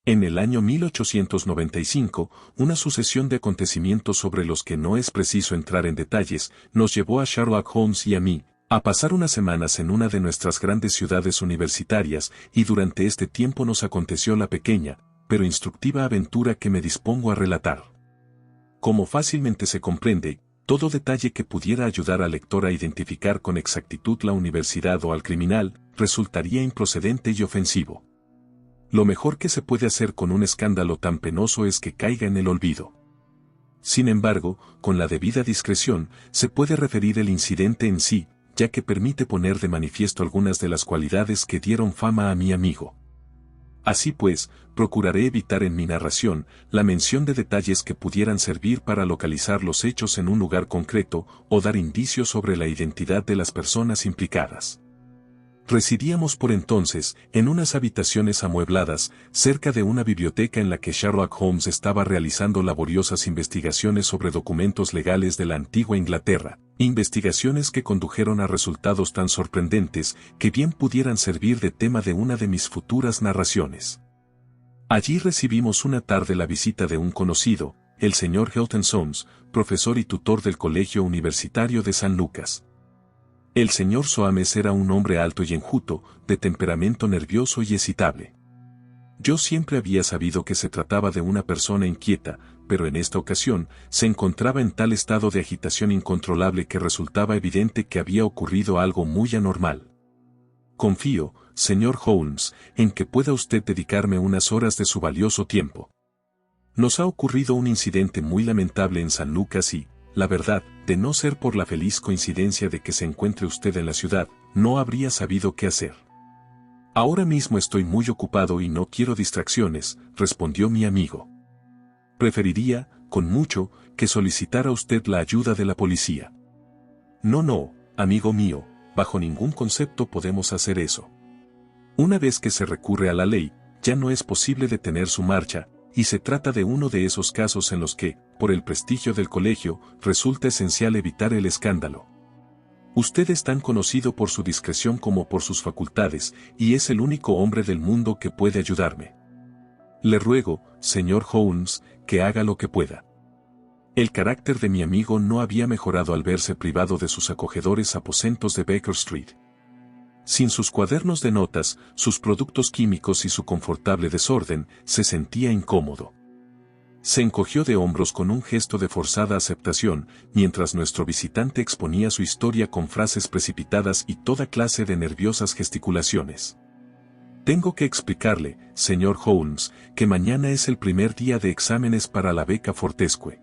En el año 1895, una sucesión de acontecimientos sobre los que no es preciso entrar en detalles, nos llevó a Sherlock Holmes y a mí, a pasar unas semanas en una de nuestras grandes ciudades universitarias, y durante este tiempo nos aconteció la pequeña, pero instructiva aventura que me dispongo a relatar. Como fácilmente se comprende, todo detalle que pudiera ayudar al lector a identificar con exactitud la universidad o al criminal, resultaría improcedente y ofensivo. Lo mejor que se puede hacer con un escándalo tan penoso es que caiga en el olvido. Sin embargo, con la debida discreción, se puede referir el incidente en sí, ya que permite poner de manifiesto algunas de las cualidades que dieron fama a mi amigo. Así pues, procuraré evitar en mi narración la mención de detalles que pudieran servir para localizar los hechos en un lugar concreto o dar indicios sobre la identidad de las personas implicadas. Residíamos por entonces en unas habitaciones amuebladas, cerca de una biblioteca en la que Sherlock Holmes estaba realizando laboriosas investigaciones sobre documentos legales de la antigua Inglaterra, investigaciones que condujeron a resultados tan sorprendentes que bien pudieran servir de tema de una de mis futuras narraciones. Allí recibimos una tarde la visita de un conocido, el señor Hilton Soames, profesor y tutor del Colegio Universitario de San Lucas. El señor Soames era un hombre alto y enjuto, de temperamento nervioso y excitable. Yo siempre había sabido que se trataba de una persona inquieta, pero en esta ocasión se encontraba en tal estado de agitación incontrolable que resultaba evidente que había ocurrido algo muy anormal. Confío, señor Holmes, en que pueda usted dedicarme unas horas de su valioso tiempo. Nos ha ocurrido un incidente muy lamentable en San Lucas y, la verdad, de no ser por la feliz coincidencia de que se encuentre usted en la ciudad, no habría sabido qué hacer. Ahora mismo estoy muy ocupado y no quiero distracciones, respondió mi amigo. Preferiría, con mucho, que solicitara usted la ayuda de la policía. No, amigo mío, bajo ningún concepto podemos hacer eso. Una vez que se recurre a la ley, ya no es posible detener su marcha, y se trata de uno de esos casos en los que, por el prestigio del colegio, resulta esencial evitar el escándalo. Usted es tan conocido por su discreción como por sus facultades, y es el único hombre del mundo que puede ayudarme. Le ruego, señor Holmes, que haga lo que pueda. El carácter de mi amigo no había mejorado al verse privado de sus acogedores aposentos de Baker Street. Sin sus cuadernos de notas, sus productos químicos y su confortable desorden, se sentía incómodo. Se encogió de hombros con un gesto de forzada aceptación, mientras nuestro visitante exponía su historia con frases precipitadas y toda clase de nerviosas gesticulaciones. Tengo que explicarle, señor Holmes, que mañana es el primer día de exámenes para la beca Fortescue.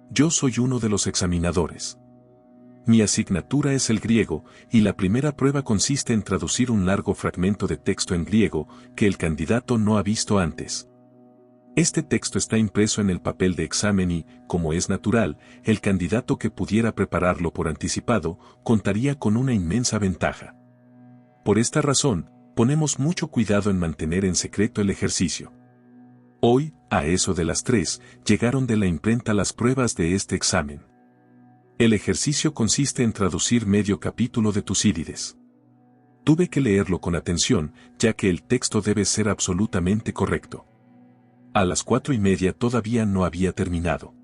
Yo soy uno de los examinadores. Mi asignatura es el griego, y la primera prueba consiste en traducir un largo fragmento de texto en griego que el candidato no ha visto antes. Este texto está impreso en el papel de examen y, como es natural, el candidato que pudiera prepararlo por anticipado contaría con una inmensa ventaja. Por esta razón, ponemos mucho cuidado en mantener en secreto el ejercicio. Hoy, a eso de las 3, llegaron de la imprenta las pruebas de este examen. El ejercicio consiste en traducir medio capítulo de Tucídides. Tuve que leerlo con atención, ya que el texto debe ser absolutamente correcto. A las 4:30 todavía no había terminado.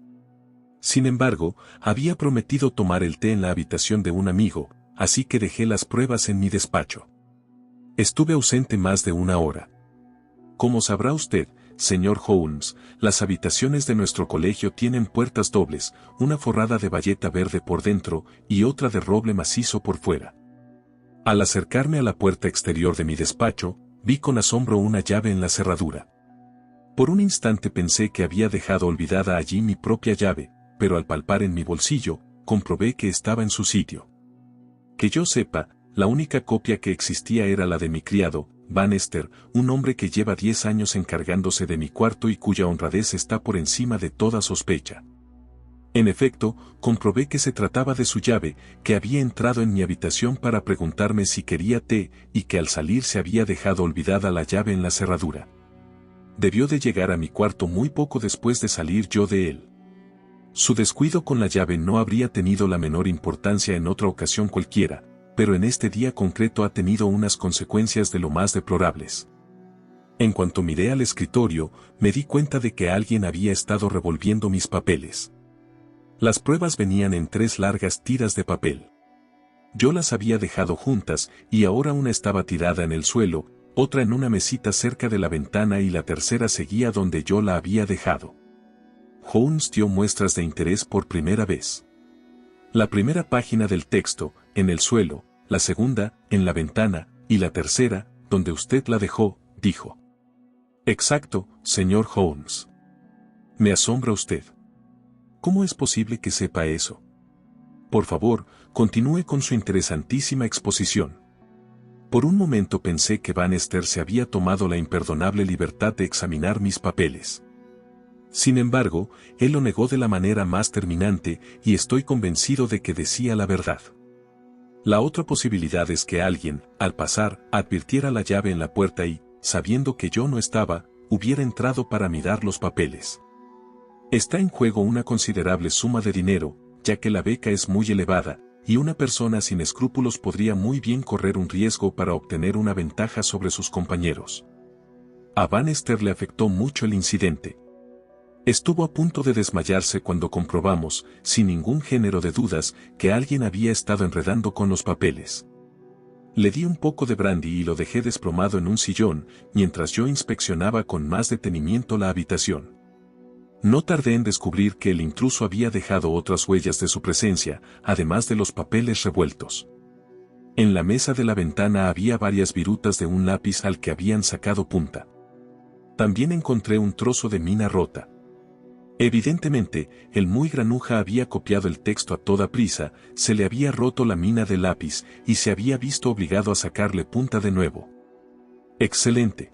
Sin embargo, había prometido tomar el té en la habitación de un amigo, así que dejé las pruebas en mi despacho. Estuve ausente más de una hora. Como sabrá usted, señor Holmes, las habitaciones de nuestro colegio tienen puertas dobles, una forrada de bayeta verde por dentro y otra de roble macizo por fuera. Al acercarme a la puerta exterior de mi despacho, vi con asombro una llave en la cerradura. Por un instante pensé que había dejado olvidada allí mi propia llave, pero al palpar en mi bolsillo, comprobé que estaba en su sitio. Que yo sepa, la única copia que existía era la de mi criado, Bannister, un hombre que lleva 10 años encargándose de mi cuarto y cuya honradez está por encima de toda sospecha. En efecto, comprobé que se trataba de su llave, que había entrado en mi habitación para preguntarme si quería té y que al salir se había dejado olvidada la llave en la cerradura. Debió de llegar a mi cuarto muy poco después de salir yo de él. Su descuido con la llave no habría tenido la menor importancia en otra ocasión cualquiera, pero en este día concreto ha tenido unas consecuencias de lo más deplorables. En cuanto miré al escritorio, me di cuenta de que alguien había estado revolviendo mis papeles. Las pruebas venían en 3 largas tiras de papel. Yo las había dejado juntas, y ahora una estaba tirada en el suelo, otra en una mesita cerca de la ventana y la tercera seguía donde yo la había dejado. Holmes dio muestras de interés por primera vez. La primera página del texto, en el suelo, la segunda, en la ventana, y la tercera, donde usted la dejó, dijo. Exacto, señor Holmes. Me asombra usted. ¿Cómo es posible que sepa eso? Por favor, continúe con su interesantísima exposición. Por un momento pensé que Bannister se había tomado la imperdonable libertad de examinar mis papeles. Sin embargo, él lo negó de la manera más terminante y estoy convencido de que decía la verdad. La otra posibilidad es que alguien, al pasar, advirtiera la llave en la puerta y, sabiendo que yo no estaba, hubiera entrado para mirar los papeles. Está en juego una considerable suma de dinero, ya que la beca es muy elevada, y una persona sin escrúpulos podría muy bien correr un riesgo para obtener una ventaja sobre sus compañeros. A Bannister le afectó mucho el incidente. Estuvo a punto de desmayarse cuando comprobamos, sin ningún género de dudas, que alguien había estado enredando con los papeles. Le di un poco de brandy y lo dejé desplomado en un sillón, mientras yo inspeccionaba con más detenimiento la habitación. No tardé en descubrir que el intruso había dejado otras huellas de su presencia, además de los papeles revueltos. En la mesa de la ventana había varias virutas de un lápiz al que habían sacado punta. También encontré un trozo de mina rota. Evidentemente, el muy granuja había copiado el texto a toda prisa, se le había roto la mina del lápiz y se había visto obligado a sacarle punta de nuevo. ¡Excelente!,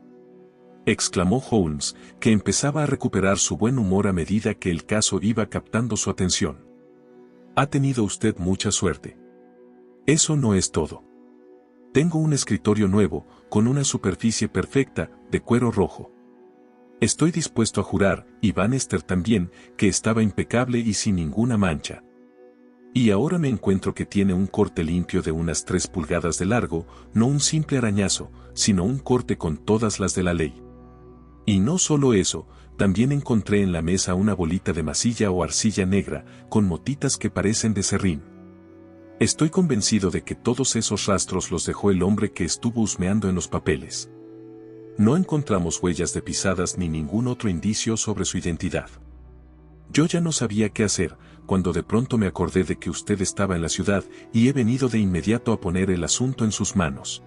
exclamó Holmes, que empezaba a recuperar su buen humor a medida que el caso iba captando su atención. Ha tenido usted mucha suerte. Eso no es todo. Tengo un escritorio nuevo, con una superficie perfecta, de cuero rojo. Estoy dispuesto a jurar, y Bannister también, que estaba impecable y sin ninguna mancha. Y ahora me encuentro que tiene un corte limpio de unas 3 pulgadas de largo, no un simple arañazo, sino un corte con todas las de la ley. Y no solo eso, también encontré en la mesa una bolita de masilla o arcilla negra, con motitas que parecen de serrín. Estoy convencido de que todos esos rastros los dejó el hombre que estuvo husmeando en los papeles. No encontramos huellas de pisadas ni ningún otro indicio sobre su identidad. Yo ya no sabía qué hacer, cuando de pronto me acordé de que usted estaba en la ciudad, y he venido de inmediato a poner el asunto en sus manos.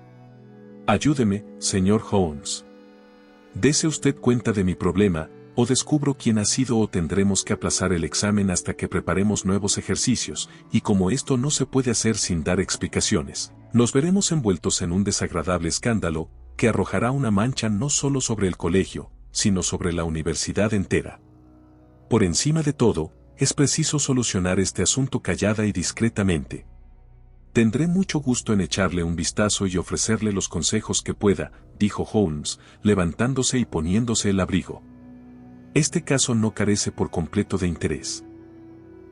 Ayúdeme, señor Holmes. Dese usted cuenta de mi problema, o descubro quién ha sido o tendremos que aplazar el examen hasta que preparemos nuevos ejercicios, y como esto no se puede hacer sin dar explicaciones, nos veremos envueltos en un desagradable escándalo, que arrojará una mancha no solo sobre el colegio, sino sobre la universidad entera. Por encima de todo, es preciso solucionar este asunto callada y discretamente. Tendré mucho gusto en echarle un vistazo y ofrecerle los consejos que pueda, dijo Holmes, levantándose y poniéndose el abrigo. Este caso no carece por completo de interés.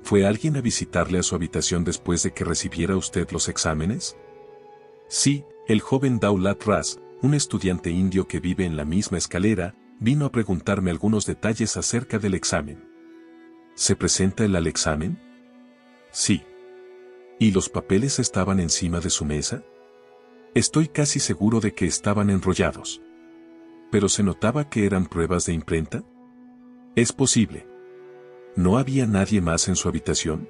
¿Fue alguien a visitarle a su habitación después de que recibiera usted los exámenes? Sí, el joven Daulat Ras, un estudiante indio que vive en la misma escalera, vino a preguntarme algunos detalles acerca del examen. ¿Se presenta él al examen? Sí. ¿Y los papeles estaban encima de su mesa? Estoy casi seguro de que estaban enrollados. ¿Pero se notaba que eran pruebas de imprenta? Es posible. ¿No había nadie más en su habitación?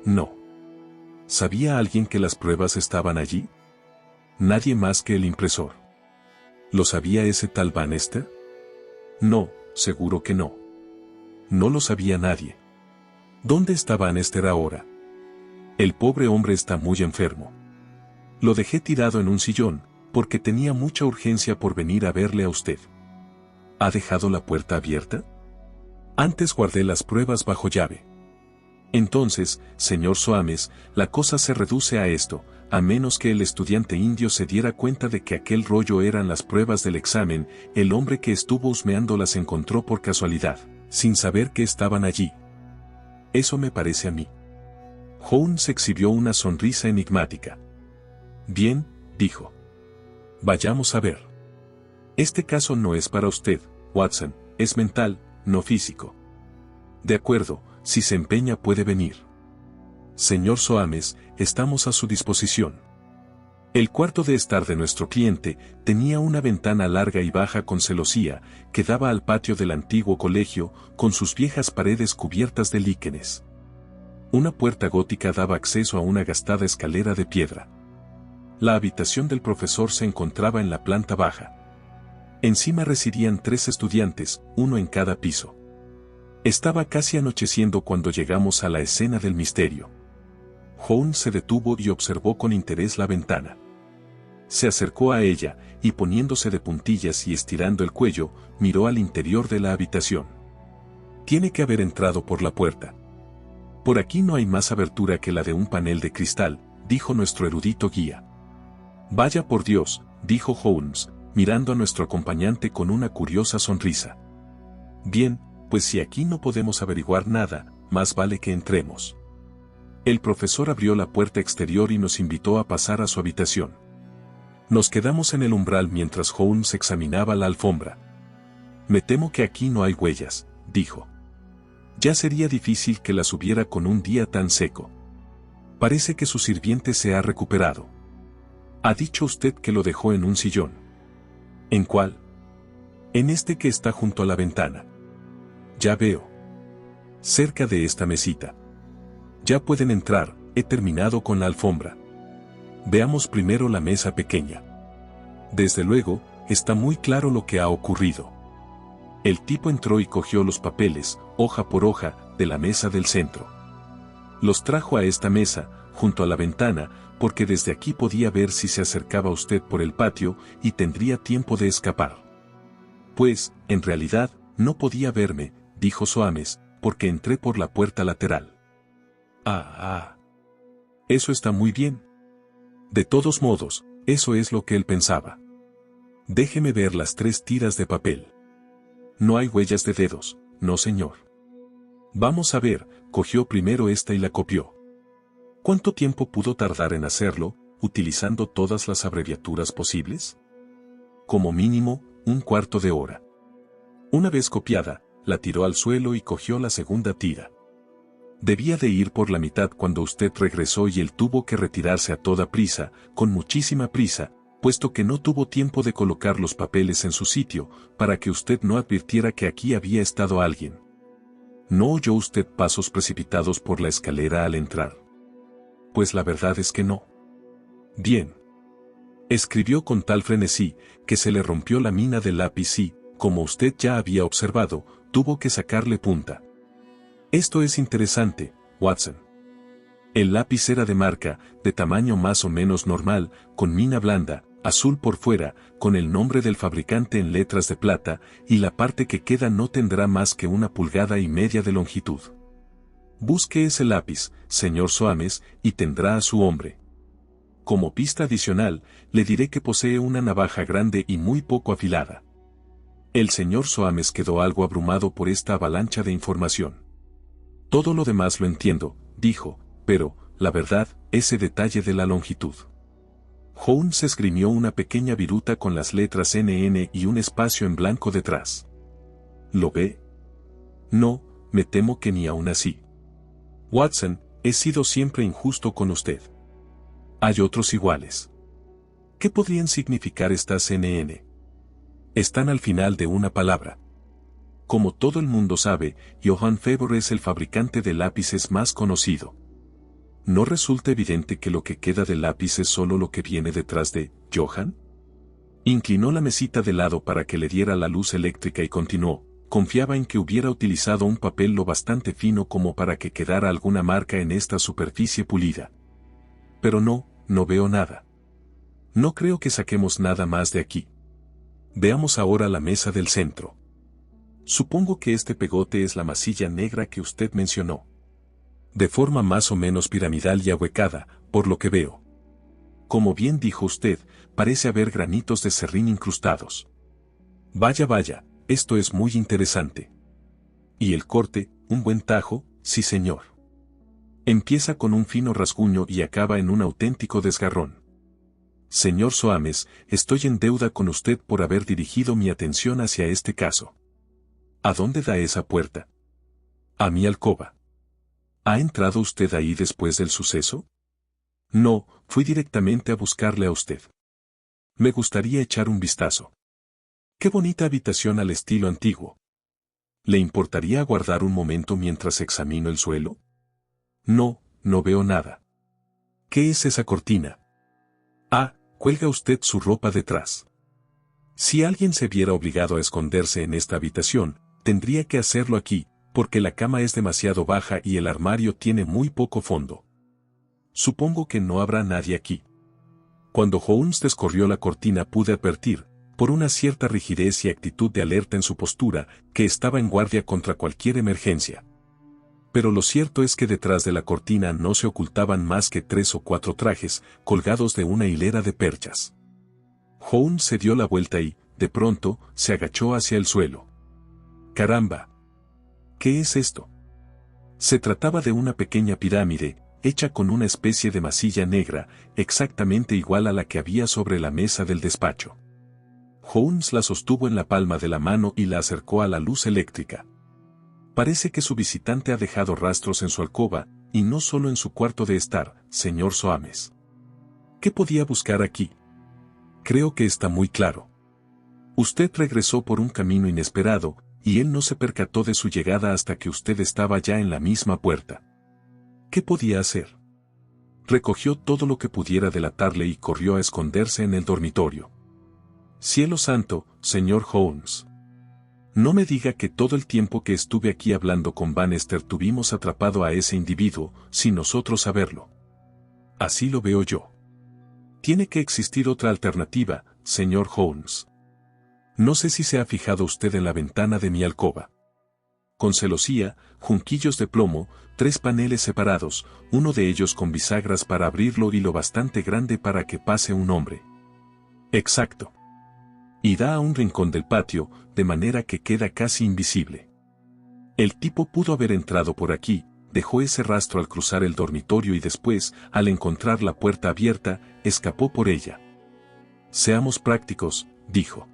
No. ¿Sabía alguien que las pruebas estaban allí? Nadie más que el impresor. ¿Lo sabía ese tal Bannister? No, seguro que no. No lo sabía nadie. ¿Dónde está Bannister ahora? El pobre hombre está muy enfermo. Lo dejé tirado en un sillón, porque tenía mucha urgencia por venir a verle a usted. ¿Ha dejado la puerta abierta? Antes guardé las pruebas bajo llave. Entonces, señor Soames, la cosa se reduce a esto, a menos que el estudiante indio se diera cuenta de que aquel rollo eran las pruebas del examen, el hombre que estuvo husmeando las encontró por casualidad, sin saber que estaban allí. Eso me parece a mí. Holmes exhibió una sonrisa enigmática. Bien, dijo. Vayamos a ver. Este caso no es para usted, Watson, es mental, no físico. De acuerdo, si se empeña puede venir. Señor Soames, estamos a su disposición. El cuarto de estar de nuestro cliente tenía una ventana larga y baja con celosía que daba al patio del antiguo colegio con sus viejas paredes cubiertas de líquenes. Una puerta gótica daba acceso a una gastada escalera de piedra. La habitación del profesor se encontraba en la planta baja. Encima residían 3 estudiantes, uno en cada piso. Estaba casi anocheciendo cuando llegamos a la escena del misterio. Holmes se detuvo y observó con interés la ventana. Se acercó a ella, y poniéndose de puntillas y estirando el cuello, miró al interior de la habitación. Tiene que haber entrado por la puerta. Por aquí no hay más abertura que la de un panel de cristal, dijo nuestro erudito guía. Vaya por Dios, dijo Holmes, mirando a nuestro acompañante con una curiosa sonrisa. Bien, pues si aquí no podemos averiguar nada, más vale que entremos. El profesor abrió la puerta exterior y nos invitó a pasar a su habitación. Nos quedamos en el umbral mientras Holmes examinaba la alfombra. Me temo que aquí no hay huellas, dijo. Ya sería difícil que las hubiera con un día tan seco. Parece que su sirviente se ha recuperado. Ha dicho usted que lo dejó en un sillón. ¿En cuál? En este que está junto a la ventana. Ya veo. Cerca de esta mesita. Ya pueden entrar, he terminado con la alfombra. Veamos primero la mesa pequeña. Desde luego, está muy claro lo que ha ocurrido. El tipo entró y cogió los papeles, hoja por hoja, de la mesa del centro. Los trajo a esta mesa, junto a la ventana, porque desde aquí podía ver si se acercaba usted por el patio y tendría tiempo de escapar. Pues, en realidad, no podía verme, dijo Soames, porque entré por la puerta lateral. Eso está muy bien. De todos modos, eso es lo que él pensaba. Déjeme ver las 3 tiras de papel. No hay huellas de dedos, no señor. Vamos a ver, cogió primero esta y la copió. ¿Cuánto tiempo pudo tardar en hacerlo, utilizando todas las abreviaturas posibles? Como mínimo, 1/4 de hora. Una vez copiada, la tiró al suelo y cogió la segunda tira. Debía de ir por la mitad cuando usted regresó y él tuvo que retirarse a toda prisa, con muchísima prisa, puesto que no tuvo tiempo de colocar los papeles en su sitio, para que usted no advirtiera que aquí había estado alguien. ¿No oyó usted pasos precipitados por la escalera al entrar? Pues la verdad es que no. Bien. Escribió con tal frenesí, que se le rompió la mina del lápiz y, como usted ya había observado, tuvo que sacarle punta. Esto es interesante, Watson. El lápiz era de marca, de tamaño más o menos normal, con mina blanda, azul por fuera, con el nombre del fabricante en letras de plata, y la parte que queda no tendrá más que 1,5 pulgadas de longitud. Busque ese lápiz, señor Soames, y tendrá a su hombre. Como pista adicional, le diré que posee una navaja grande y muy poco afilada. El señor Soames quedó algo abrumado por esta avalancha de información. Todo lo demás lo entiendo, dijo, pero, la verdad, ese detalle de la longitud. Holmes esgrimió una pequeña viruta con las letras NN y un espacio en blanco detrás. ¿Lo ve? No, me temo que ni aún así. Watson, he sido siempre injusto con usted. Hay otros iguales. ¿Qué podrían significar estas NN? Están al final de una palabra. Como todo el mundo sabe, Johann Faber es el fabricante de lápices más conocido. ¿No resulta evidente que lo que queda del lápiz es solo lo que viene detrás de Johann? Inclinó la mesita de lado para que le diera la luz eléctrica y continuó. Confiaba en que hubiera utilizado un papel lo bastante fino como para que quedara alguna marca en esta superficie pulida. Pero no veo nada. No creo que saquemos nada más de aquí. Veamos ahora la mesa del centro. Supongo que este pegote es la masilla negra que usted mencionó. De forma más o menos piramidal y ahuecada, por lo que veo. Como bien dijo usted, parece haber granitos de serrín incrustados. Vaya, esto es muy interesante. Y el corte, un buen tajo, sí señor. Empieza con un fino rasguño y acaba en un auténtico desgarrón. Señor Soames, estoy en deuda con usted por haber dirigido mi atención hacia este caso. ¿A dónde da esa puerta? A mi alcoba. ¿Ha entrado usted ahí después del suceso? No, fui directamente a buscarle a usted. Me gustaría echar un vistazo. Qué bonita habitación al estilo antiguo. ¿Le importaría aguardar un momento mientras examino el suelo? No, no veo nada. ¿Qué es esa cortina? Ah, cuelga usted su ropa detrás. Si alguien se viera obligado a esconderse en esta habitación, tendría que hacerlo aquí, porque la cama es demasiado baja y el armario tiene muy poco fondo. Supongo que no habrá nadie aquí. Cuando Holmes descorrió la cortina pude advertir, por una cierta rigidez y actitud de alerta en su postura, que estaba en guardia contra cualquier emergencia. Pero lo cierto es que detrás de la cortina no se ocultaban más que 3 o 4 trajes, colgados de una hilera de perchas. Holmes se dio la vuelta y, de pronto, se agachó hacia el suelo. ¡Caramba! ¿Qué es esto? Se trataba de una pequeña pirámide, hecha con una especie de masilla negra, exactamente igual a la que había sobre la mesa del despacho. Holmes la sostuvo en la palma de la mano y la acercó a la luz eléctrica. Parece que su visitante ha dejado rastros en su alcoba, y no solo en su cuarto de estar, señor Soames. ¿Qué podía buscar aquí? Creo que está muy claro. Usted regresó por un camino inesperado, y él no se percató de su llegada hasta que usted estaba ya en la misma puerta. ¿Qué podía hacer? Recogió todo lo que pudiera delatarle y corrió a esconderse en el dormitorio. Cielo santo, señor Holmes. No me diga que todo el tiempo que estuve aquí hablando con Bannister tuvimos atrapado a ese individuo, sin nosotros saberlo. Así lo veo yo. Tiene que existir otra alternativa, señor Holmes. No sé si se ha fijado usted en la ventana de mi alcoba. Con celosía, junquillos de plomo, 3 paneles separados, uno de ellos con bisagras para abrirlo y lo bastante grande para que pase un hombre. Exacto. Y da a un rincón del patio, de manera que queda casi invisible. El tipo pudo haber entrado por aquí, dejó ese rastro al cruzar el dormitorio y después, al encontrar la puerta abierta, escapó por ella. Seamos prácticos, dijo.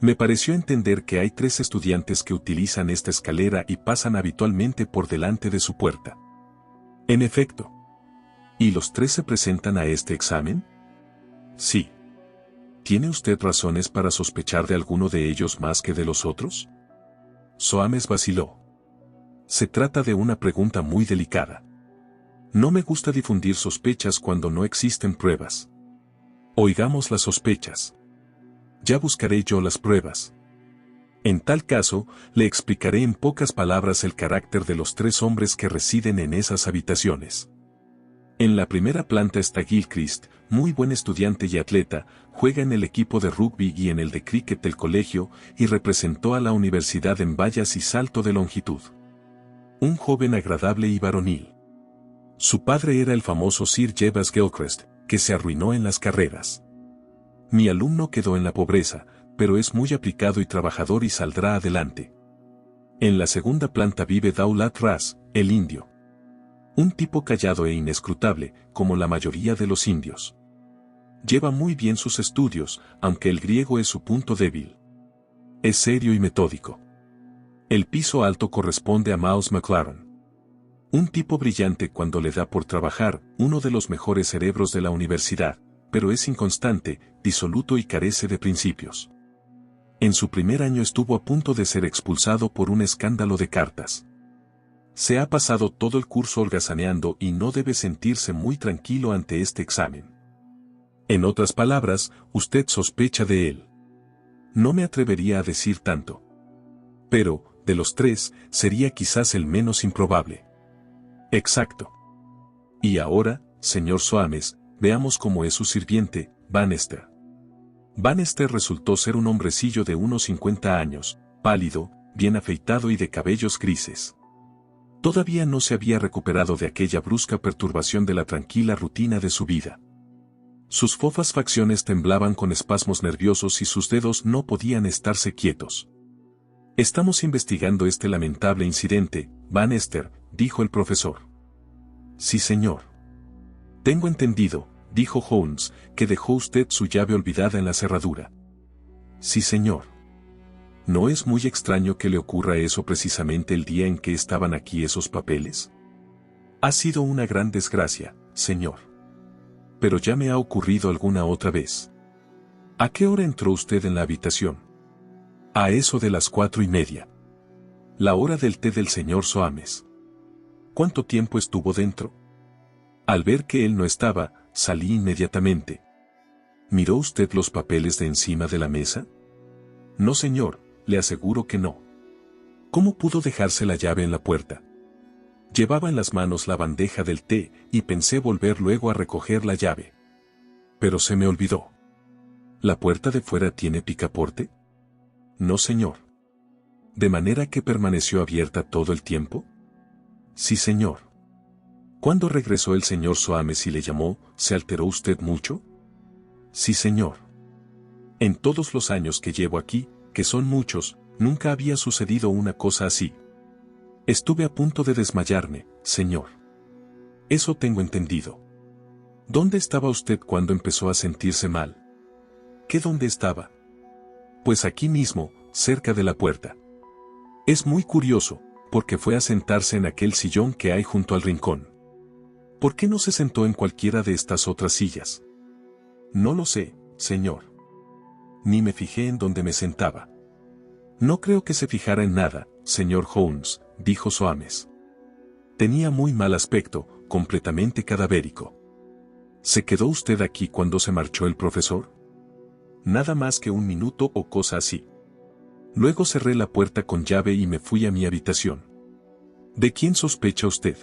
Me pareció entender que hay 3 estudiantes que utilizan esta escalera y pasan habitualmente por delante de su puerta. En efecto. ¿Y los 3 se presentan a este examen? Sí. ¿Tiene usted razones para sospechar de alguno de ellos más que de los otros? Soames vaciló. Se trata de una pregunta muy delicada. No me gusta difundir sospechas cuando no existen pruebas. Oigamos las sospechas. Ya buscaré yo las pruebas. En tal caso, le explicaré en pocas palabras el carácter de los 3 hombres que residen en esas habitaciones. En la primera planta está Gilchrist, muy buen estudiante y atleta, juega en el equipo de rugby y en el de cricket del colegio, y representó a la universidad en vallas y salto de longitud. Un joven agradable y varonil. Su padre era el famoso Sir Jebas Gilchrist, que se arruinó en las carreras. Mi alumno quedó en la pobreza, pero es muy aplicado y trabajador y saldrá adelante. En la segunda planta vive Daulat Ras, el indio. Un tipo callado e inescrutable, como la mayoría de los indios. Lleva muy bien sus estudios, aunque el griego es su punto débil. Es serio y metódico. El piso alto corresponde a Miles McLaren. Un tipo brillante cuando le da por trabajar, uno de los mejores cerebros de la universidad, pero es inconstante, disoluto y carece de principios. En su primer año estuvo a punto de ser expulsado por un escándalo de cartas. Se ha pasado todo el curso holgazaneando y no debe sentirse muy tranquilo ante este examen. En otras palabras, usted sospecha de él. No me atrevería a decir tanto. Pero, de los 3, sería quizás el menos improbable. Exacto. Y ahora, señor Soames, veamos cómo es su sirviente, Bannister. Bannister resultó ser un hombrecillo de unos 50 años, pálido, bien afeitado y de cabellos grises. Todavía no se había recuperado de aquella brusca perturbación de la tranquila rutina de su vida. Sus fofas facciones temblaban con espasmos nerviosos y sus dedos no podían estarse quietos. Estamos investigando este lamentable incidente, Bannister, dijo el profesor. Sí, señor. Tengo entendido, dijo Holmes, que dejó usted su llave olvidada en la cerradura. Sí, señor. ¿No es muy extraño que le ocurra eso precisamente el día en que estaban aquí esos papeles? Ha sido una gran desgracia, señor. Pero ya me ha ocurrido alguna otra vez. ¿A qué hora entró usted en la habitación? A eso de las 4:30. La hora del té del señor Soames. ¿Cuánto tiempo estuvo dentro? Al ver que él no estaba, salí inmediatamente. ¿Miró usted los papeles de encima de la mesa? No, señor, le aseguro que no. ¿Cómo pudo dejarse la llave en la puerta? Llevaba en las manos la bandeja del té y pensé volver luego a recoger la llave. Pero se me olvidó. ¿La puerta de fuera tiene picaporte? No, señor. ¿De manera que permaneció abierta todo el tiempo? Sí, señor. ¿Cuándo regresó el señor Soames y le llamó, se alteró usted mucho? Sí, señor. En todos los años que llevo aquí, que son muchos, nunca había sucedido una cosa así. Estuve a punto de desmayarme, señor. Eso tengo entendido. ¿Dónde estaba usted cuando empezó a sentirse mal? ¿Qué dónde estaba? Pues aquí mismo, cerca de la puerta. Es muy curioso, porque fue a sentarse en aquel sillón que hay junto al rincón. ¿Por qué no se sentó en cualquiera de estas otras sillas? No lo sé, señor. Ni me fijé en dónde me sentaba. No creo que se fijara en nada, señor Holmes, dijo Soames. Tenía muy mal aspecto, completamente cadavérico. ¿Se quedó usted aquí cuando se marchó el profesor? Nada más que un minuto o cosa así. Luego cerré la puerta con llave y me fui a mi habitación. ¿De quién sospecha usted?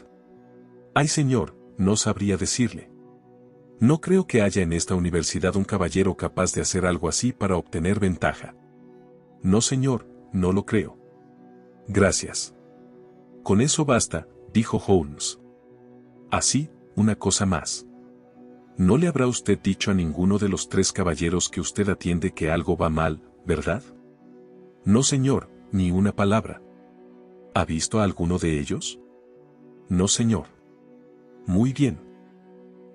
Ay, señor, no sabría decirle. No creo que haya en esta universidad un caballero capaz de hacer algo así para obtener ventaja. No, señor, no lo creo. Gracias. Con eso basta, dijo Holmes. Así, una cosa más. ¿No le habrá usted dicho a ninguno de los 3 caballeros que usted atiende que algo va mal, verdad? No, señor, ni una palabra. ¿Ha visto a alguno de ellos? No, señor. Muy bien.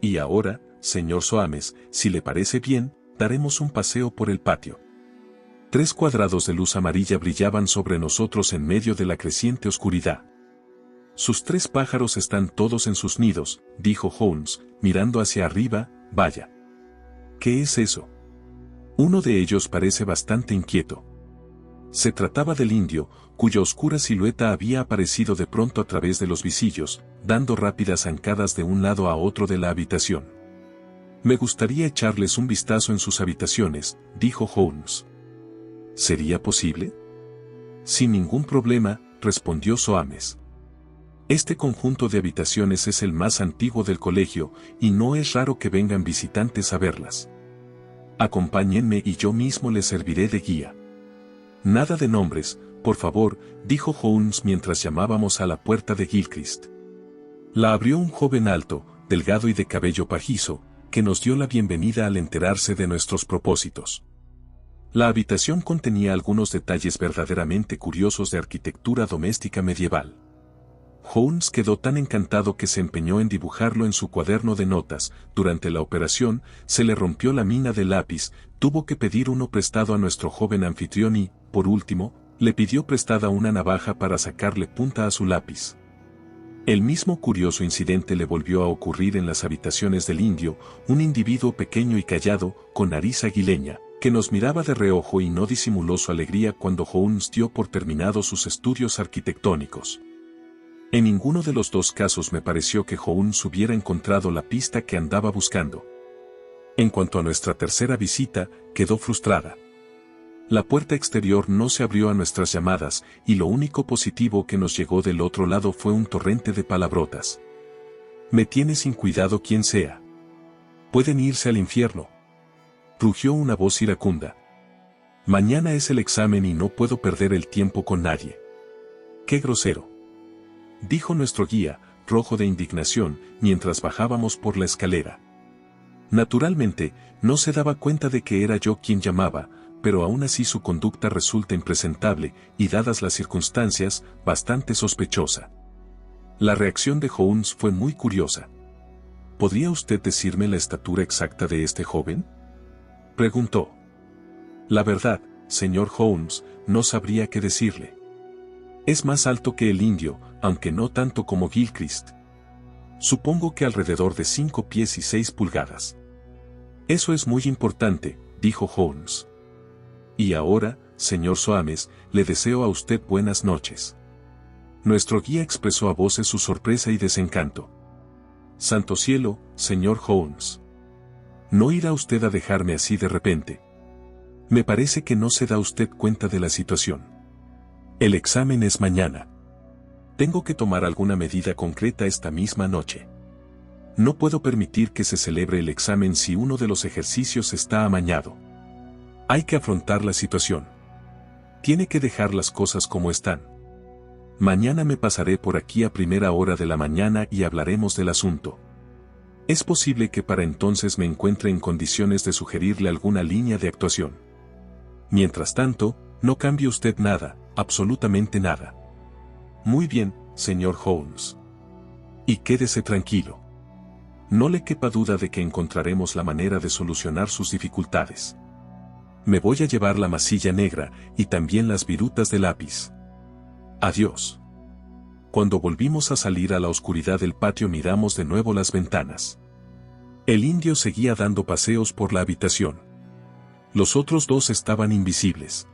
Y ahora, señor Soames, si le parece bien, daremos un paseo por el patio. 3 cuadrados de luz amarilla brillaban sobre nosotros en medio de la creciente oscuridad. Sus 3 pájaros están todos en sus nidos, dijo Holmes, mirando hacia arriba. Vaya. ¿Qué es eso? Uno de ellos parece bastante inquieto. Se trataba del indio, cuya oscura silueta había aparecido de pronto a través de los visillos, dando rápidas zancadas de un lado a otro de la habitación. Me gustaría echarles un vistazo en sus habitaciones, dijo Holmes. ¿Sería posible? Sin ningún problema, respondió Soames. Este conjunto de habitaciones es el más antiguo del colegio, y no es raro que vengan visitantes a verlas. Acompáñenme y yo mismo les serviré de guía. Nada de nombres, por favor, dijo Holmes mientras llamábamos a la puerta de Gilchrist. La abrió un joven alto, delgado y de cabello pajizo, que nos dio la bienvenida al enterarse de nuestros propósitos. La habitación contenía algunos detalles verdaderamente curiosos de arquitectura doméstica medieval. Holmes quedó tan encantado que se empeñó en dibujarlo en su cuaderno de notas. Durante la operación, se le rompió la mina de lápiz, tuvo que pedir uno prestado a nuestro joven anfitrión y, por último, le pidió prestada una navaja para sacarle punta a su lápiz. El mismo curioso incidente le volvió a ocurrir en las habitaciones del indio, un individuo pequeño y callado, con nariz aguileña, que nos miraba de reojo y no disimuló su alegría cuando Holmes dio por terminados sus estudios arquitectónicos. En ninguno de los 2 casos me pareció que Holmes hubiera encontrado la pista que andaba buscando. En cuanto a nuestra tercera visita, quedó frustrada. La puerta exterior no se abrió a nuestras llamadas, y lo único positivo que nos llegó del otro lado fue un torrente de palabrotas. Me tiene sin cuidado quien sea. Pueden irse al infierno. Rugió una voz iracunda. Mañana es el examen y no puedo perder el tiempo con nadie. ¡Qué grosero!, dijo nuestro guía, rojo de indignación, mientras bajábamos por la escalera. Naturalmente, no se daba cuenta de que era yo quien llamaba, pero aún así su conducta resulta impresentable, y dadas las circunstancias, bastante sospechosa. La reacción de Holmes fue muy curiosa. ¿Podría usted decirme la estatura exacta de este joven?, preguntó. La verdad, señor Holmes, no sabría qué decirle. Es más alto que el indio, aunque no tanto como Gilchrist. Supongo que alrededor de 5 pies y 6 pulgadas. Eso es muy importante, dijo Holmes. Y ahora, señor Soames, le deseo a usted buenas noches. Nuestro guía expresó a voces su sorpresa y desencanto. Santo cielo, señor Holmes. ¿No irá usted a dejarme así de repente? Me parece que no se da usted cuenta de la situación. El examen es mañana. Tengo que tomar alguna medida concreta esta misma noche. No puedo permitir que se celebre el examen si uno de los ejercicios está amañado. Hay que afrontar la situación. Tiene que dejar las cosas como están. Mañana me pasaré por aquí a primera hora de la mañana y hablaremos del asunto. Es posible que para entonces me encuentre en condiciones de sugerirle alguna línea de actuación. Mientras tanto, no cambie usted nada, absolutamente nada. Muy bien, señor Holmes. Y quédese tranquilo. No le quepa duda de que encontraremos la manera de solucionar sus dificultades. Me voy a llevar la masilla negra y también las virutas de lápiz. Adiós. Cuando volvimos a salir a la oscuridad del patio miramos de nuevo las ventanas. El indio seguía dando paseos por la habitación. Los otros dos estaban invisibles.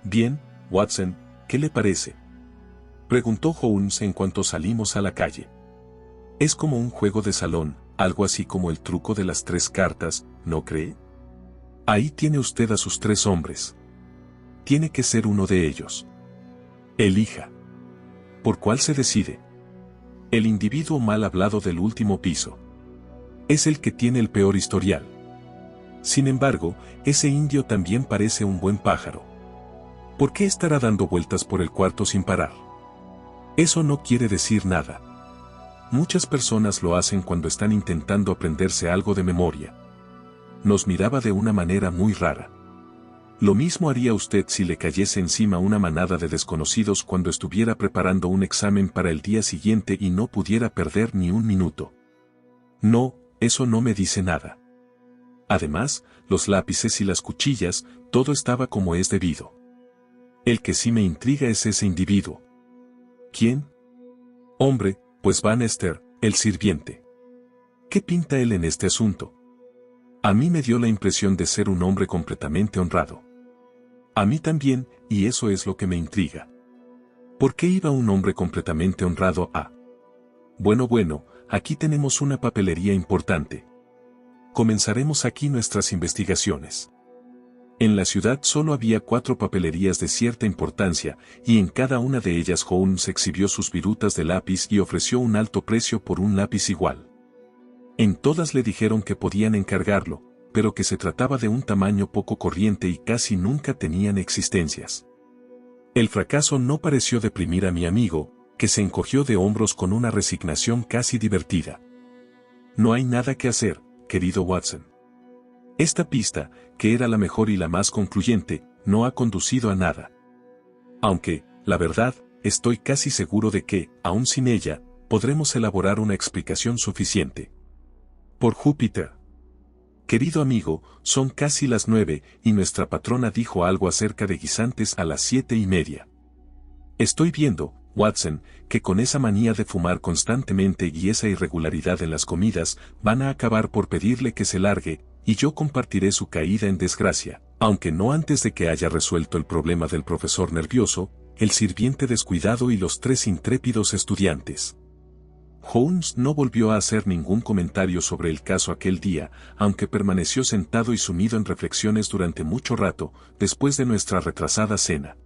Bien, Watson, ¿qué le parece?, preguntó Holmes en cuanto salimos a la calle. Es como un juego de salón, algo así como el truco de las 3 cartas, ¿no cree? Ahí tiene usted a sus 3 hombres. Tiene que ser uno de ellos. Elija. ¿Por cuál se decide? El individuo mal hablado del último piso. Es el que tiene el peor historial. Sin embargo, ese indio también parece un buen pájaro. ¿Por qué estará dando vueltas por el cuarto sin parar? Eso no quiere decir nada. Muchas personas lo hacen cuando están intentando aprenderse algo de memoria. Nos miraba de una manera muy rara. Lo mismo haría usted si le cayese encima una manada de desconocidos cuando estuviera preparando un examen para el día siguiente y no pudiera perder ni un minuto. No, eso no me dice nada. Además, los lápices y las cuchillas, todo estaba como es debido. El que sí me intriga es ese individuo. ¿Quién? Hombre, pues Bannister, el sirviente. ¿Qué pinta él en este asunto? A mí me dio la impresión de ser un hombre completamente honrado. A mí también, y eso es lo que me intriga. ¿Por qué iba un hombre completamente honrado a? Bueno, aquí tenemos una papelería importante. Comenzaremos aquí nuestras investigaciones. En la ciudad solo había 4 papelerías de cierta importancia, y en cada una de ellas Holmes exhibió sus virutas de lápiz y ofreció un alto precio por un lápiz igual. En todas le dijeron que podían encargarlo, pero que se trataba de un tamaño poco corriente y casi nunca tenían existencias. El fracaso no pareció deprimir a mi amigo, que se encogió de hombros con una resignación casi divertida. No hay nada que hacer, querido Watson. Esta pista, que era la mejor y la más concluyente, no ha conducido a nada. Aunque, la verdad, estoy casi seguro de que, aún sin ella, podremos elaborar una explicación suficiente. Por Júpiter. Querido amigo, son casi las 9, y nuestra patrona dijo algo acerca de guisantes a las 7:30. Estoy viendo, Watson, que con esa manía de fumar constantemente y esa irregularidad en las comidas, van a acabar por pedirle que se largue, y yo compartiré su caída en desgracia, aunque no antes de que haya resuelto el problema del profesor nervioso, el sirviente descuidado y los 3 intrépidos estudiantes. Holmes no volvió a hacer ningún comentario sobre el caso aquel día, aunque permaneció sentado y sumido en reflexiones durante mucho rato, después de nuestra retrasada cena.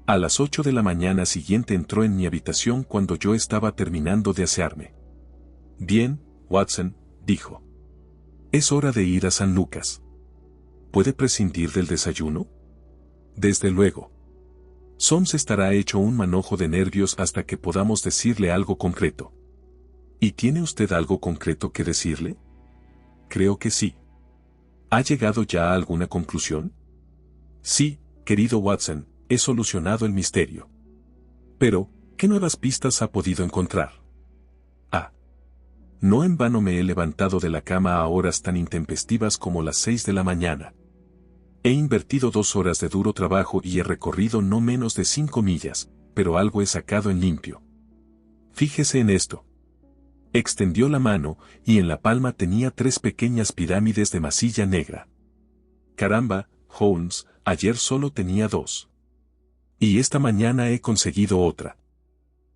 A las 8 de la mañana siguiente entró en mi habitación cuando yo estaba terminando de asearme. Bien, Watson, dijo. Es hora de ir a San Lucas. ¿Puede prescindir del desayuno? Desde luego. Soames estará hecho un manojo de nervios hasta que podamos decirle algo concreto. ¿Y tiene usted algo concreto que decirle? Creo que sí. ¿Ha llegado ya a alguna conclusión? Sí, querido Watson, he solucionado el misterio. Pero, ¿qué nuevas pistas ha podido encontrar? No en vano me he levantado de la cama a horas tan intempestivas como las 6 de la mañana. He invertido 2 horas de duro trabajo y he recorrido no menos de 5 millas, pero algo he sacado en limpio. Fíjese en esto. Extendió la mano, y en la palma tenía 3 pequeñas pirámides de masilla negra. Caramba, Holmes, ayer solo tenía 2. Y esta mañana he conseguido otra.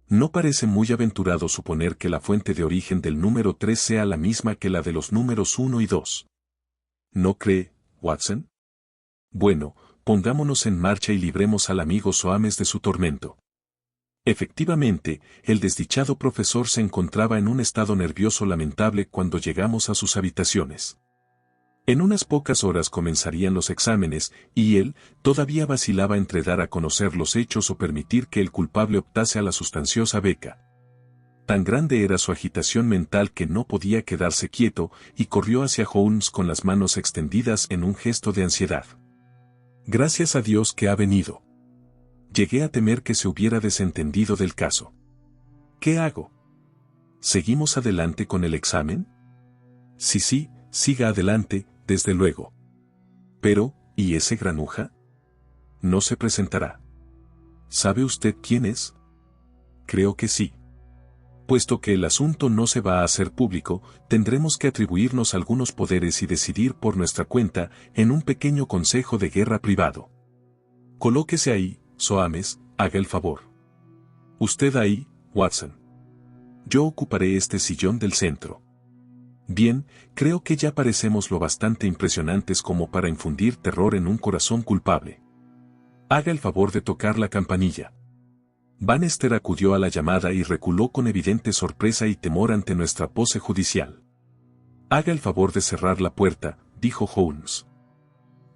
No parece muy aventurado suponer que la fuente de origen del número 3 sea la misma que la de los números 1 y 2. ¿No cree, Watson? Bueno, pongámonos en marcha y libremos al amigo Soames de su tormento. Efectivamente, el desdichado profesor se encontraba en un estado nervioso lamentable cuando llegamos a sus habitaciones. En unas pocas horas comenzarían los exámenes, y él todavía vacilaba entre dar a conocer los hechos o permitir que el culpable optase a la sustanciosa beca. Tan grande era su agitación mental que no podía quedarse quieto, y corrió hacia Holmes con las manos extendidas en un gesto de ansiedad. Gracias a Dios que ha venido. Llegué a temer que se hubiera desentendido del caso. ¿Qué hago? ¿Seguimos adelante con el examen? Sí, siga adelante, desde luego. Pero, ¿y ese granuja? No se presentará. ¿Sabe usted quién es? Creo que sí. Puesto que el asunto no se va a hacer público, tendremos que atribuirnos algunos poderes y decidir por nuestra cuenta en un pequeño consejo de guerra privado. Colóquese ahí, Soames, haga el favor. Usted ahí, Watson. Yo ocuparé este sillón del centro. Bien, creo que ya parecemos lo bastante impresionantes como para infundir terror en un corazón culpable. Haga el favor de tocar la campanilla. Bannister acudió a la llamada y reculó con evidente sorpresa y temor ante nuestra pose judicial. Haga el favor de cerrar la puerta, dijo Holmes.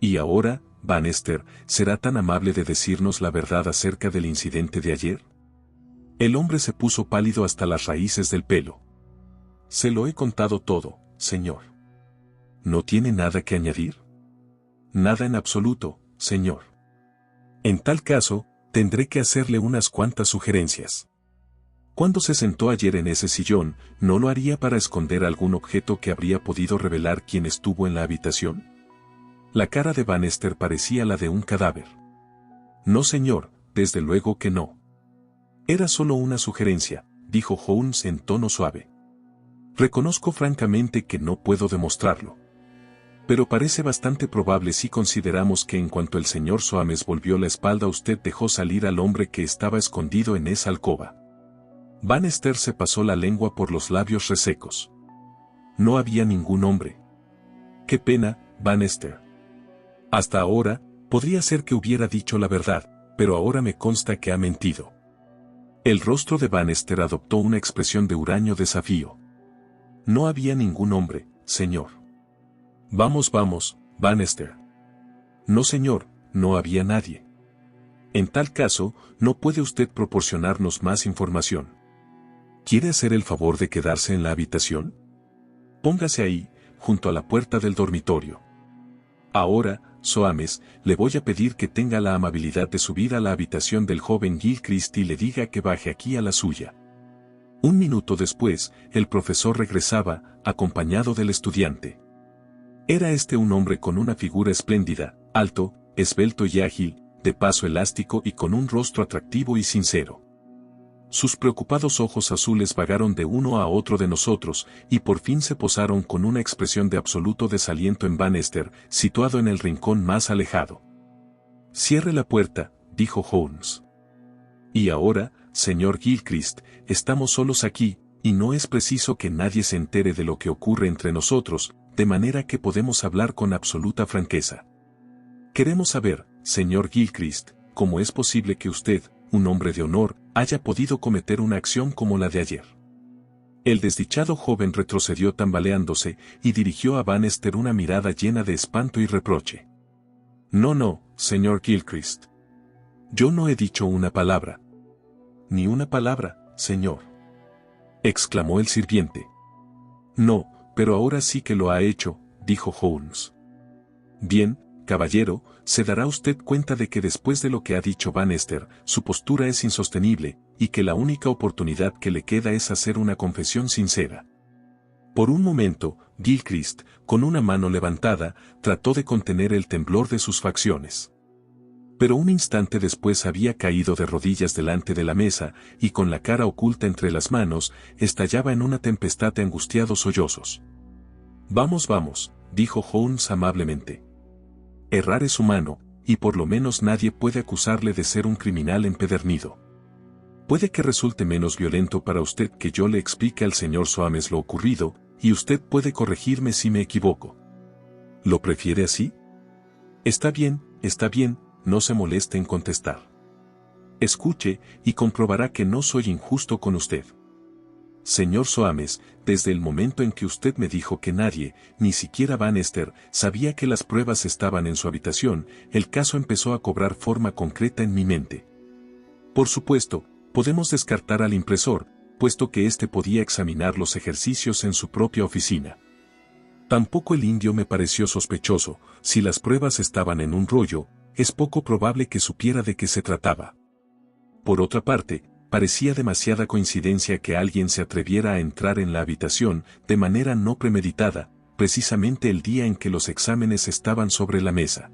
Y ahora, Bannister, ¿será tan amable de decirnos la verdad acerca del incidente de ayer? El hombre se puso pálido hasta las raíces del pelo. Se lo he contado todo, señor. ¿No tiene nada que añadir? Nada en absoluto, señor. En tal caso, tendré que hacerle unas cuantas sugerencias. Cuando se sentó ayer en ese sillón, ¿no lo haría para esconder algún objeto que habría podido revelar quién estuvo en la habitación? La cara de Bannister parecía la de un cadáver. No, señor, desde luego que no. Era solo una sugerencia, dijo Holmes en tono suave. Reconozco francamente que no puedo demostrarlo. Pero parece bastante probable si consideramos que en cuanto el señor Soames volvió la espalda usted dejó salir al hombre que estaba escondido en esa alcoba. Bannister se pasó la lengua por los labios resecos. No había ningún hombre. Qué pena, Bannister. Hasta ahora, podría ser que hubiera dicho la verdad, pero ahora me consta que ha mentido. El rostro de Bannister adoptó una expresión de huraño desafío. No había ningún hombre, señor. Vamos, Bannister. No, señor, no había nadie. En tal caso, ¿no puede usted proporcionarnos más información? ¿Quiere hacer el favor de quedarse en la habitación? Póngase ahí, junto a la puerta del dormitorio. Ahora, Soames, le voy a pedir que tenga la amabilidad de subir a la habitación del joven Gilchrist y le diga que baje aquí a la suya. Un minuto después, el profesor regresaba, acompañado del estudiante. Era este un hombre con una figura espléndida, alto, esbelto y ágil, de paso elástico y con un rostro atractivo y sincero. Sus preocupados ojos azules vagaron de uno a otro de nosotros, y por fin se posaron con una expresión de absoluto desaliento en Bannister, situado en el rincón más alejado. «Cierre la puerta», dijo Holmes. «Y ahora, señor Gilchrist, estamos solos aquí, y no es preciso que nadie se entere de lo que ocurre entre nosotros, de manera que podemos hablar con absoluta franqueza. Queremos saber, señor Gilchrist, cómo es posible que usted, un hombre de honor, haya podido cometer una acción como la de ayer». El desdichado joven retrocedió tambaleándose y dirigió a Bannister una mirada llena de espanto y reproche. No, señor Gilchrist. Yo no he dicho una palabra. Ni una palabra, señor. Exclamó el sirviente. No, pero ahora sí que lo ha hecho, dijo Holmes. Bien, caballero, se dará usted cuenta de que después de lo que ha dicho Bannister, su postura es insostenible, y que la única oportunidad que le queda es hacer una confesión sincera. Por un momento, Gilchrist, con una mano levantada, trató de contener el temblor de sus facciones. Pero un instante después había caído de rodillas delante de la mesa, y con la cara oculta entre las manos, estallaba en una tempestad de angustiados sollozos. «Vamos, vamos», dijo Holmes amablemente. «Errar es humano, y por lo menos nadie puede acusarle de ser un criminal empedernido. Puede que resulte menos violento para usted que yo le explique al señor Soames lo ocurrido, y usted puede corregirme si me equivoco. ¿Lo prefiere así? Está bien, no se moleste en contestar. Escuche, y comprobará que no soy injusto con usted. Señor Soames, desde el momento en que usted me dijo que nadie, ni siquiera Bannister, sabía que las pruebas estaban en su habitación, el caso empezó a cobrar forma concreta en mi mente. Por supuesto, podemos descartar al impresor, puesto que éste podía examinar los ejercicios en su propia oficina. Tampoco el indio me pareció sospechoso. Si las pruebas estaban en un rollo, es poco probable que supiera de qué se trataba. Por otra parte, parecía demasiada coincidencia que alguien se atreviera a entrar en la habitación de manera no premeditada, precisamente el día en que los exámenes estaban sobre la mesa.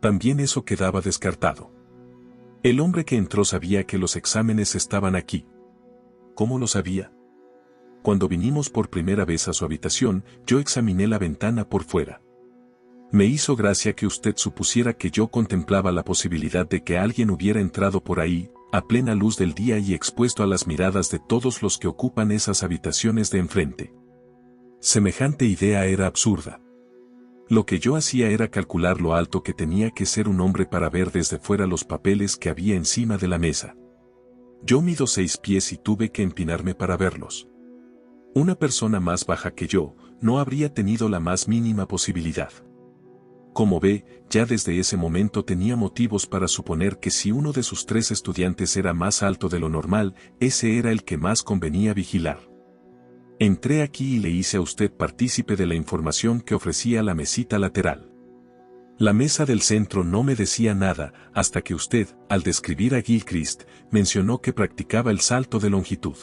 También eso quedaba descartado. El hombre que entró sabía que los exámenes estaban aquí. ¿Cómo lo sabía? Cuando vinimos por primera vez a su habitación, yo examiné la ventana por fuera. Me hizo gracia que usted supusiera que yo contemplaba la posibilidad de que alguien hubiera entrado por ahí, a plena luz del día y expuesto a las miradas de todos los que ocupan esas habitaciones de enfrente. Semejante idea era absurda. Lo que yo hacía era calcular lo alto que tenía que ser un hombre para ver desde fuera los papeles que había encima de la mesa. Yo mido 6 pies y tuve que empinarme para verlos. Una persona más baja que yo no habría tenido la más mínima posibilidad. Como ve, ya desde ese momento tenía motivos para suponer que si uno de sus 3 estudiantes era más alto de lo normal, ese era el que más convenía vigilar. Entré aquí y le hice a usted partícipe de la información que ofrecía la mesita lateral. La mesa del centro no me decía nada, hasta que usted, al describir a Gilchrist, mencionó que practicaba el salto de longitud.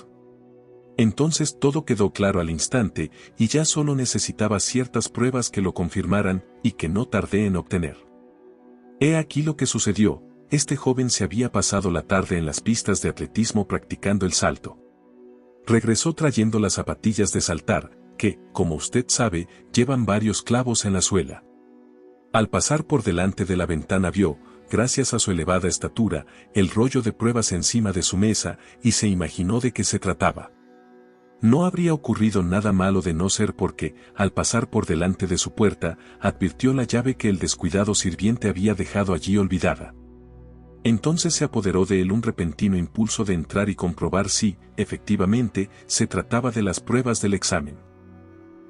Entonces todo quedó claro al instante, y ya solo necesitaba ciertas pruebas que lo confirmaran, y que no tardé en obtener. He aquí lo que sucedió: este joven se había pasado la tarde en las pistas de atletismo practicando el salto. Regresó trayendo las zapatillas de saltar, que, como usted sabe, llevan varios clavos en la suela. Al pasar por delante de la ventana vio, gracias a su elevada estatura, el rollo de pruebas encima de su mesa, y se imaginó de qué se trataba. No habría ocurrido nada malo de no ser porque, al pasar por delante de su puerta, advirtió la llave que el descuidado sirviente había dejado allí olvidada. Entonces se apoderó de él un repentino impulso de entrar y comprobar si, efectivamente, se trataba de las pruebas del examen.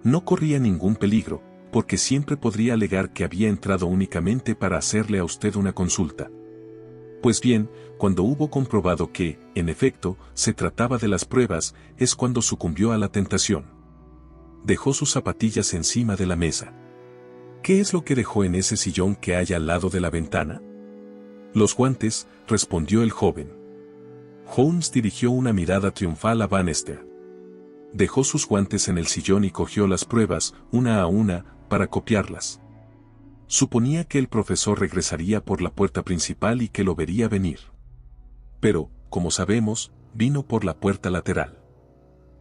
No corría ningún peligro, porque siempre podría alegar que había entrado únicamente para hacerle a usted una consulta. Pues bien, cuando hubo comprobado que, en efecto, se trataba de las pruebas, es cuando sucumbió a la tentación. Dejó sus zapatillas encima de la mesa. ¿Qué es lo que dejó en ese sillón que hay al lado de la ventana? Los guantes, respondió el joven. Holmes dirigió una mirada triunfal a Bannister. Dejó sus guantes en el sillón y cogió las pruebas, una a una, para copiarlas. Suponía que el profesor regresaría por la puerta principal y que lo vería venir. Pero, como sabemos, vino por la puerta lateral.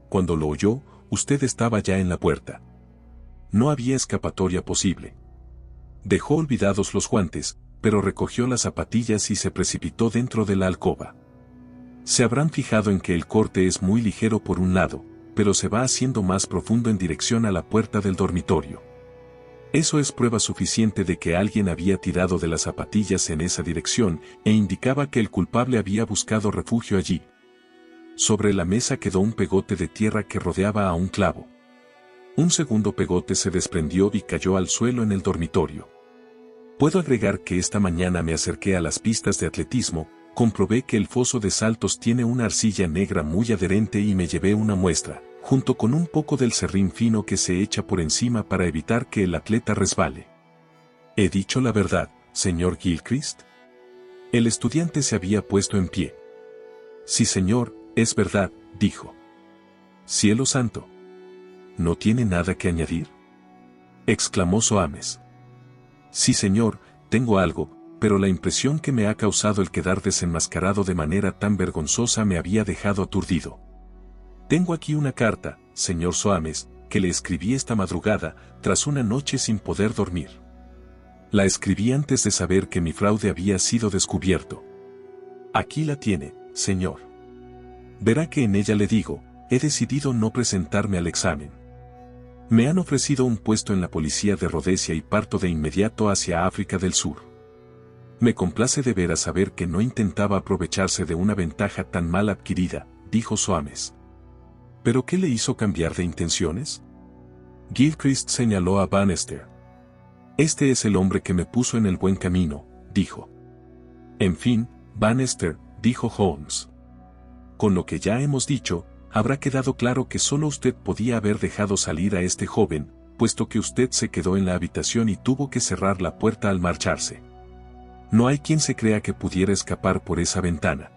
Cuando lo oyó, usted estaba ya en la puerta. No había escapatoria posible. Dejó olvidados los guantes, pero recogió las zapatillas y se precipitó dentro de la alcoba. Se habrán fijado en que el corte es muy ligero por un lado, pero se va haciendo más profundo en dirección a la puerta del dormitorio. Eso es prueba suficiente de que alguien había tirado de las zapatillas en esa dirección, e indicaba que el culpable había buscado refugio allí. Sobre la mesa quedó un pegote de tierra que rodeaba a un clavo. Un segundo pegote se desprendió y cayó al suelo en el dormitorio. Puedo agregar que esta mañana me acerqué a las pistas de atletismo, comprobé que el foso de saltos tiene una arcilla negra muy adherente y me llevé una muestra, junto con un poco del serrín fino que se echa por encima para evitar que el atleta resbale. ¿He dicho la verdad, señor Gilchrist? El estudiante se había puesto en pie. Sí, señor, es verdad, dijo. Cielo santo. ¿no tiene nada que añadir?, exclamó Soames. Sí, señor, tengo algo, pero la impresión que me ha causado el quedar desenmascarado de manera tan vergonzosa me había dejado aturdido. Tengo aquí una carta, señor Soames, que le escribí esta madrugada, tras una noche sin poder dormir. La escribí antes de saber que mi fraude había sido descubierto. Aquí la tiene, señor. Verá que en ella le digo, he decidido no presentarme al examen. Me han ofrecido un puesto en la policía de Rodesia y parto de inmediato hacia África del Sur. Me complace de veras saber que no intentaba aprovecharse de una ventaja tan mal adquirida, dijo Soames. ¿Pero qué le hizo cambiar de intenciones? Gilchrist señaló a Bannister. Este es el hombre que me puso en el buen camino, dijo. En fin, Bannister, dijo Holmes. Con lo que ya hemos dicho, habrá quedado claro que solo usted podía haber dejado salir a este joven, puesto que usted se quedó en la habitación y tuvo que cerrar la puerta al marcharse. No hay quien se crea que pudiera escapar por esa ventana.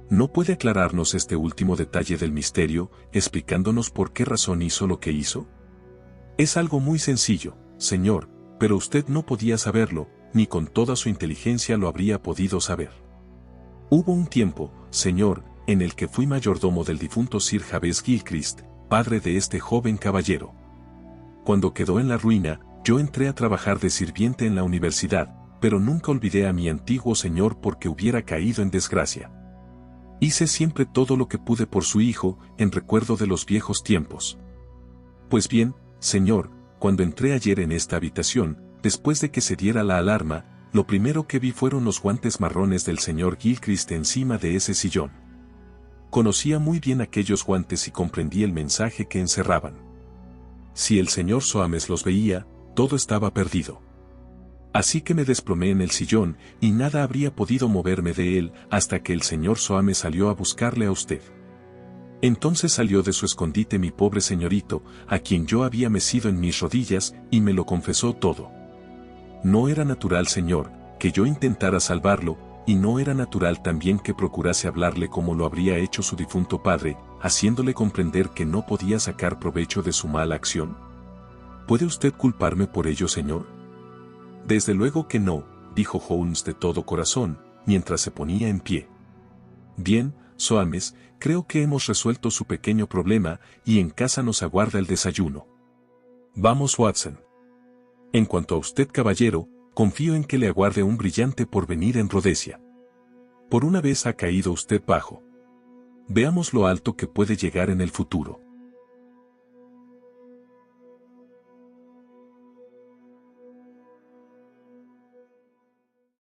¿No puede aclararnos este último detalle del misterio, explicándonos por qué razón hizo lo que hizo? Es algo muy sencillo, señor, pero usted no podía saberlo, ni con toda su inteligencia lo habría podido saber. Hubo un tiempo, señor, en el que fui mayordomo del difunto Sir Jabez Gilchrist, padre de este joven caballero. Cuando quedó en la ruina, yo entré a trabajar de sirviente en la universidad, pero nunca olvidé a mi antiguo señor porque hubiera caído en desgracia. Hice siempre todo lo que pude por su hijo, en recuerdo de los viejos tiempos. Pues bien, señor, cuando entré ayer en esta habitación, después de que se diera la alarma, lo primero que vi fueron los guantes marrones del señor Gilchrist encima de ese sillón. Conocía muy bien aquellos guantes y comprendí el mensaje que encerraban. Si el señor Soames los veía, todo estaba perdido. Así que me desplomé en el sillón, y nada habría podido moverme de él hasta que el señor Soames salió a buscarle a usted. Entonces salió de su escondite mi pobre señorito, a quien yo había mecido en mis rodillas, y me lo confesó todo. No era natural, señor, que yo intentara salvarlo, y no era natural también que procurase hablarle como lo habría hecho su difunto padre, haciéndole comprender que no podía sacar provecho de su mala acción. ¿Puede usted culparme por ello, señor? Desde luego que no, dijo Holmes de todo corazón, mientras se ponía en pie. Bien, Soames, creo que hemos resuelto su pequeño problema, y en casa nos aguarda el desayuno. Vamos, Watson. En cuanto a usted, caballero, confío en que le aguarde un brillante porvenir en Rodesia. Por una vez ha caído usted bajo. Veamos lo alto que puede llegar en el futuro.